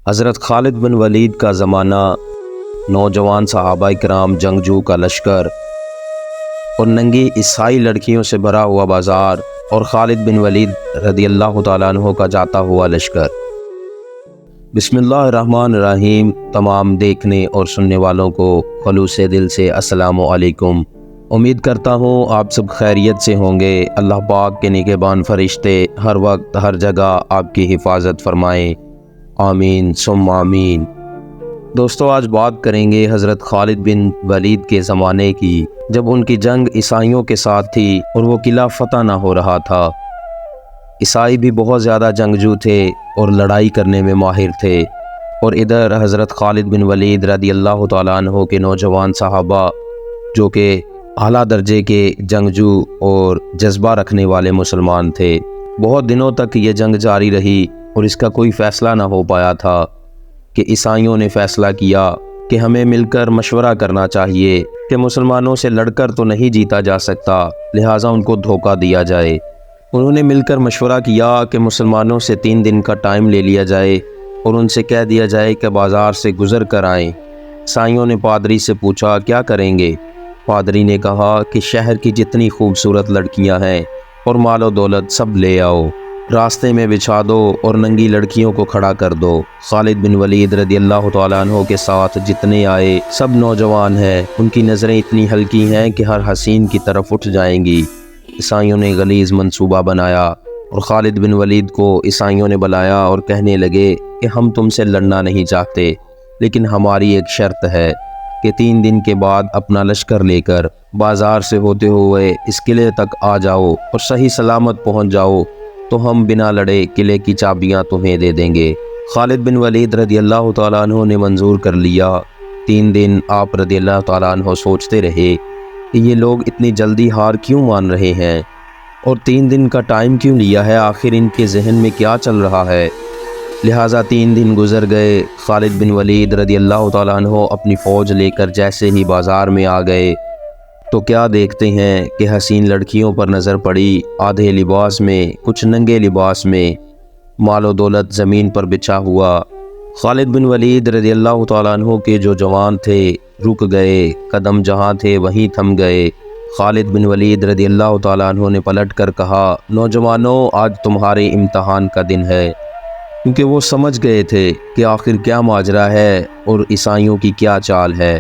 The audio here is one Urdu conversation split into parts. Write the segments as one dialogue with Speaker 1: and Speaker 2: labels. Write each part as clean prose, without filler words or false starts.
Speaker 1: حضرت خالد بن ولید کا زمانہ، نوجوان صحابہ کرام، جنگجو کا لشکر اور ننگی عیسائی لڑکیوں سے بھرا ہوا بازار، اور خالد بن ولید رضی اللہ تعالیٰ عنہ کا جاتا ہوا لشکر۔ بسم اللہ الرحمن الرحیم۔ تمام دیکھنے اور سننے والوں کو خلوص دل سے السلام علیکم۔ امید کرتا ہوں آپ سب خیریت سے ہوں گے۔ اللہ پاک کے نگہبان فرشتے ہر وقت ہر جگہ آپ کی حفاظت فرمائیں، آمین ثم آمین۔ دوستو، آج بات کریں گے حضرت خالد بن ولید کے زمانے کی، جب ان کی جنگ عیسائیوں کے ساتھ تھی اور وہ قلعہ فتح نہ ہو رہا تھا۔ عیسائی بھی بہت زیادہ جنگجو تھے اور لڑائی کرنے میں ماہر تھے، اور ادھر حضرت خالد بن ولید رضی اللہ تعالیٰ عنہ کے نوجوان صحابہ جو کہ اعلیٰ درجے کے جنگجو اور جذبہ رکھنے والے مسلمان تھے۔ بہت دنوں تک یہ جنگ جاری رہی اور اس کا کوئی فیصلہ نہ ہو پایا تھا کہ عیسائیوں نے فیصلہ کیا کہ ہمیں مل کر مشورہ کرنا چاہیے کہ مسلمانوں سے لڑ کر تو نہیں جیتا جا سکتا، لہٰذا ان کو دھوکہ دیا جائے۔ انہوں نے مل کر مشورہ کیا کہ مسلمانوں سے 3 دن کا ٹائم لے لیا جائے اور ان سے کہہ دیا جائے کہ بازار سے گزر کر آئیں۔ عیسائیوں نے پادری سے پوچھا کیا کریں گے؟ پادری نے کہا کہ شہر کی جتنی خوبصورت لڑکیاں ہیں اور مال و دولت سب لے آؤ، راستے میں بچھا دو اور ننگی لڑکیوں کو کھڑا کر دو۔ خالد بن ولید رضی اللہ تعالیٰ عنہ کے ساتھ جتنے آئے سب نوجوان ہیں، ان کی نظریں اتنی ہلکی ہیں کہ ہر حسین کی طرف اٹھ جائیں گی۔ عیسائیوں نے غلیظ منصوبہ بنایا اور خالد بن ولید کو عیسائیوں نے بلایا اور کہنے لگے کہ ہم تم سے لڑنا نہیں چاہتے، لیکن ہماری ایک شرط ہے کہ 3 دن کے بعد اپنا لشکر لے کر بازار سے ہوتے ہوئے اس قلعے تک آ جاؤ اور صحیح سلامت پہنچ جاؤ تو ہم بنا لڑے قلعے کی چابیاں تمہیں دے دیں گے۔ خالد بن ولید رضی اللہ تعالیٰ عنہ نے منظور کر لیا۔ 3 دن آپ رضی اللہ تعالیٰ عنہ سوچتے رہے کہ یہ لوگ اتنی جلدی ہار کیوں مان رہے ہیں اور 3 دن کا ٹائم کیوں لیا ہے، آخر ان کے ذہن میں کیا چل رہا ہے۔ لہٰذا 3 دن گزر گئے۔ خالد بن ولید رضی اللہ تعالیٰ عنہ اپنی فوج لے کر جیسے ہی بازار میں آ گئے تو کیا دیکھتے ہیں کہ حسین لڑکیوں پر نظر پڑی، آدھے لباس میں، کچھ ننگے لباس میں، مال و دولت زمین پر بچھا ہوا۔ خالد بن ولید رضی اللہ تعالیٰ عنہ کے جو جوان تھے رک گئے، قدم جہاں تھے وہیں تھم گئے۔ خالد بن ولید رضی اللہ تعالیٰ عنہ نے پلٹ کر کہا، نوجوانوں، آج تمہارے امتحان کا دن ہے، کیونکہ وہ سمجھ گئے تھے کہ آخر کیا ماجرا ہے اور عیسائیوں کی کیا چال ہے۔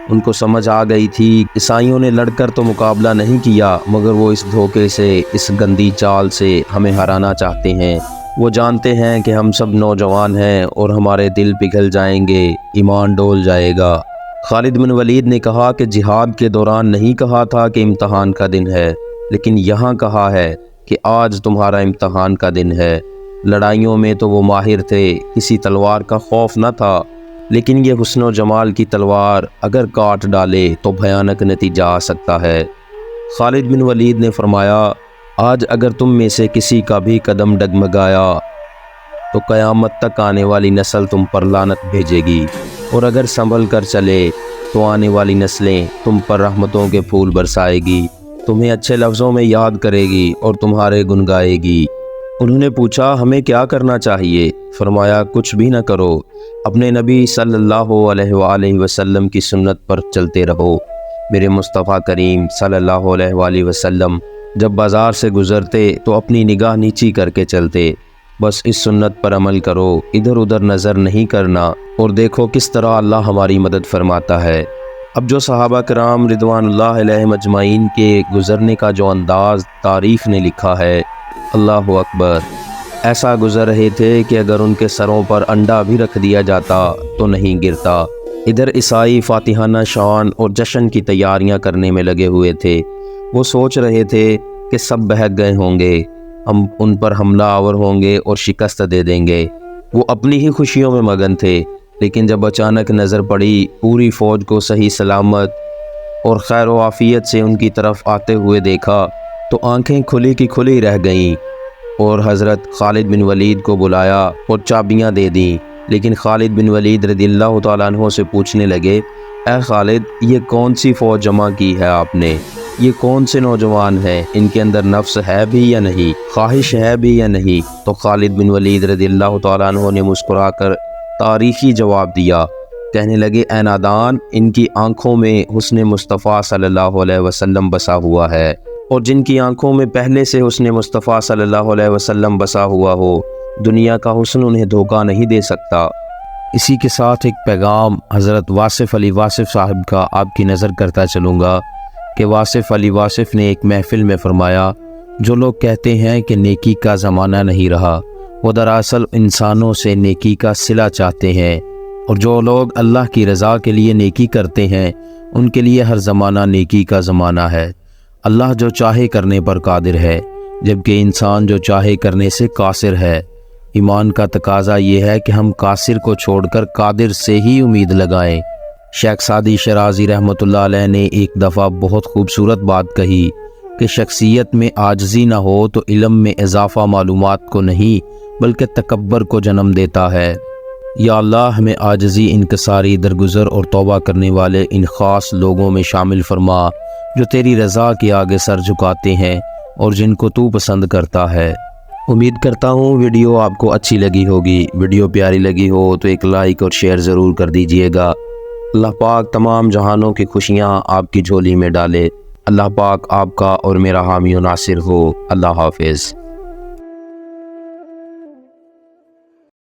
Speaker 1: ان کو سمجھ آ گئی تھی عیسائیوں نے لڑ کر تو مقابلہ نہیں کیا، مگر وہ اس دھوکے سے، اس گندی چال سے ہمیں ہرانا چاہتے ہیں۔ وہ جانتے ہیں کہ ہم سب نوجوان ہیں اور ہمارے دل پگھل جائیں گے، ایمان ڈول جائے گا۔ خالد بن ولید نے کہا کہ جہاد کے دوران نہیں کہا تھا کہ امتحان کا دن ہے، لیکن یہاں کہا ہے کہ آج تمہارا امتحان کا دن ہے۔ لڑائیوں میں تو وہ ماہر تھے، کسی تلوار کا خوف نہ تھا، لیکن یہ حسن و جمال کی تلوار اگر کاٹ ڈالے تو بھیانک نتیجہ آ سکتا ہے۔ خالد بن ولید نے فرمایا، آج اگر تم میں سے کسی کا بھی قدم ڈگمگایا تو قیامت تک آنے والی نسل تم پر لعنت بھیجے گی، اور اگر سنبھل کر چلے تو آنے والی نسلیں تم پر رحمتوں کے پھول برسائے گی، تمہیں اچھے لفظوں میں یاد کرے گی اور تمہارے گن گائے گی۔ انہوں نے پوچھا ہمیں کیا کرنا چاہیے؟ فرمایا کچھ بھی نہ کرو، اپنے نبی صلی اللہ علیہ وآلہ وسلم کی سنت پر چلتے رہو۔ میرے مصطفیٰ کریم صلی اللہ علیہ وآلہ وسلم جب بازار سے گزرتے تو اپنی نگاہ نیچی کر کے چلتے، بس اس سنت پر عمل کرو، ادھر ادھر نظر نہیں کرنا، اور دیکھو کس طرح اللہ ہماری مدد فرماتا ہے۔ اب جو صحابہ کرام رضوان اللہ علیہم اجمعین کے گزرنے کا جو انداز تاریخ نے لکھا ہے، اللہ اکبر، ایسا گزر رہے تھے کہ اگر ان کے سروں پر انڈا بھی رکھ دیا جاتا تو نہیں گرتا۔ ادھر عیسائی فاتحانہ شان اور جشن کی تیاریاں کرنے میں لگے ہوئے تھے۔ وہ سوچ رہے تھے کہ سب بہک گئے ہوں گے، ہم ان پر حملہ آور ہوں گے اور شکست دے دیں گے۔ وہ اپنی ہی خوشیوں میں مگن تھے، لیکن جب اچانک نظر پڑی پوری فوج کو صحیح سلامت اور خیر و عافیت سے ان کی طرف آتے ہوئے دیکھا تو آنکھیں کھلی کی کھلی رہ گئیں، اور حضرت خالد بن ولید کو بلایا اور چابیاں دے دیں۔ لیکن خالد بن ولید رضی اللہ تعالیٰ عنہ سے پوچھنے لگے، اے خالد، یہ کون سی فوج جمع کی ہے آپ نے؟ یہ کون سے نوجوان ہیں؟ ان کے اندر نفس ہے بھی یا نہیں، خواہش ہے بھی یا نہیں؟ تو خالد بن ولید رضی اللہ تعالیٰ عنہ نے مسکرا کر تاریخی جواب دیا۔ کہنے لگے اے نادان، ان کی آنکھوں میں حسن مصطفیٰ صلی اللہ علیہ وسلم بسا ہوا ہے، اور جن کی آنکھوں میں پہلے سے حسن مصطفیٰ صلی اللہ علیہ وسلم بسا ہوا ہو، دنیا کا حسن انہیں دھوکہ نہیں دے سکتا۔ اسی کے ساتھ ایک پیغام حضرت واصف علی واصف صاحب کا آپ کی نظر کرتا چلوں گا کہ واصف علی واصف نے ایک محفل میں فرمایا، جو لوگ کہتے ہیں کہ نیکی کا زمانہ نہیں رہا، وہ دراصل انسانوں سے نیکی کا صلہ چاہتے ہیں، اور جو لوگ اللہ کی رضا کے لیے نیکی کرتے ہیں ان کے لیے ہر زمانہ نیکی کا زمانہ ہے۔ اللہ جو چاہے کرنے پر قادر ہے، جبکہ انسان جو چاہے کرنے سے قاصر ہے۔ ایمان کا تقاضا یہ ہے کہ ہم قاصر کو چھوڑ کر قادر سے ہی امید لگائیں۔ شیخ سعدی شرازی رحمۃ اللہ علیہ نے ایک دفعہ بہت خوبصورت بات کہی کہ شخصیت میں عاجزی نہ ہو تو علم میں اضافہ معلومات کو نہیں بلکہ تکبر کو جنم دیتا ہے۔ یا اللہ، ہمیں عاجزی، انکساری، درگزر اور توبہ کرنے والے ان خاص لوگوں میں شامل فرما جو تیری رضا کے آگے سر جھکاتے ہیں اور جن کو تو پسند کرتا ہے۔ امید کرتا ہوں ویڈیو آپ کو اچھی لگی ہوگی۔ ویڈیو پیاری لگی ہو تو ایک لائک اور شیئر ضرور کر دیجئے گا۔ اللہ پاک تمام جہانوں کی خوشیاں آپ کی جھولی میں ڈالے۔ اللہ پاک آپ کا اور میرا حامی و ناصر ہو۔ اللہ حافظ۔